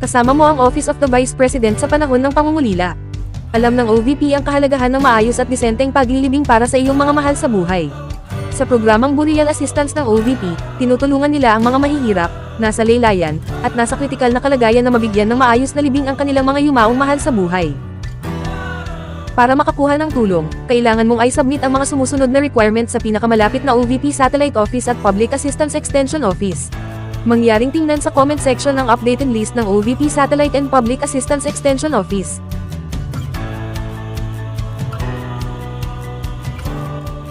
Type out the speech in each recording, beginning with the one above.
Kasama mo ang Office of the Vice President sa panahon ng pangungulila. Alam ng OVP ang kahalagahan ng maayos at disenteng paglilibing para sa iyong mga mahal sa buhay. Sa programang Burial Assistance ng OVP, tinutulungan nila ang mga mahihirap, nasa laylayan, at nasa kritikal na kalagayan na mabigyan ng maayos na libing ang kanilang mga yumaong mahal sa buhay. Para makakuha ng tulong, kailangan mong i-submit ang mga sumusunod na requirements sa pinakamalapit na OVP Satellite Office at Public Assistance Extension Office. Mangyaring tingnan sa comment section ang updated list ng OVP Satellite and Public Assistance Extension Office.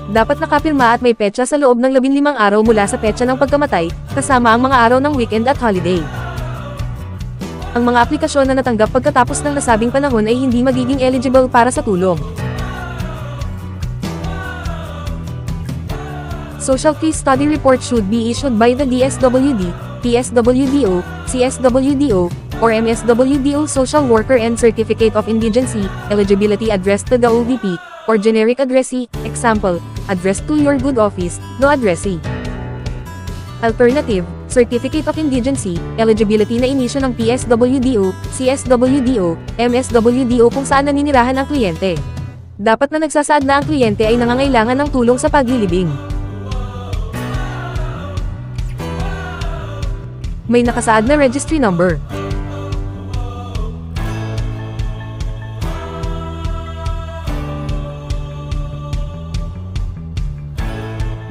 Dapat nakapirma at may petsa sa loob ng 15 araw mula sa petsa ng pagkamatay, kasama ang mga araw ng weekend at holiday. Ang mga aplikasyon na natanggap pagkatapos ng nasabing panahon ay hindi magiging eligible para sa tulong. Social Case Study Report should be issued by the DSWD, PSWDO, CSWDO, or MSWDO Social Worker and Certificate of Indigency, eligibility addressed to the OVP, or generic addressee, example, addressed to your good office, no addressee. Alternative, Certificate of Indigency, eligibility na inisyo ng PSWDO, CSWDO, MSWDO kung saan naninirahan ang kliyente. Dapat na nagsasaad na ang kliyente ay nangangailangan ng tulong sa paglilibing. May nakasaad na registry number.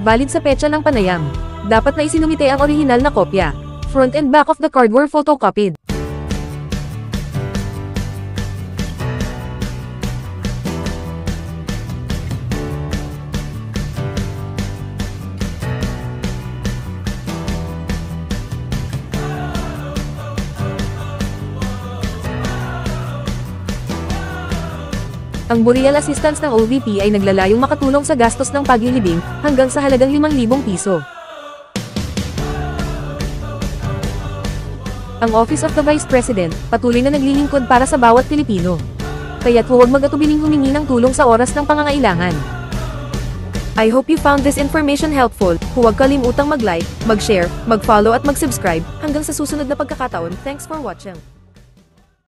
Valid sa petsa ng panayam. Dapat na isinumite ang orihinal na kopya. Front and back of the card were photocopied. Ang Burial Assistance ng OVP ay naglalayong makatulong sa gastos ng paglilibing hanggang sa halagang 5,000 piso. Ang Office of the Vice President, patuloy na naglilingkod para sa bawat Pilipino. Kaya't huwag mag-atubiling humingi ng tulong sa oras ng pangangailangan. I hope you found this information helpful. Huwag kalimutang mag-like, mag-share, mag-follow at mag-subscribe. Hanggang sa susunod na pagkakataon, thanks for watching.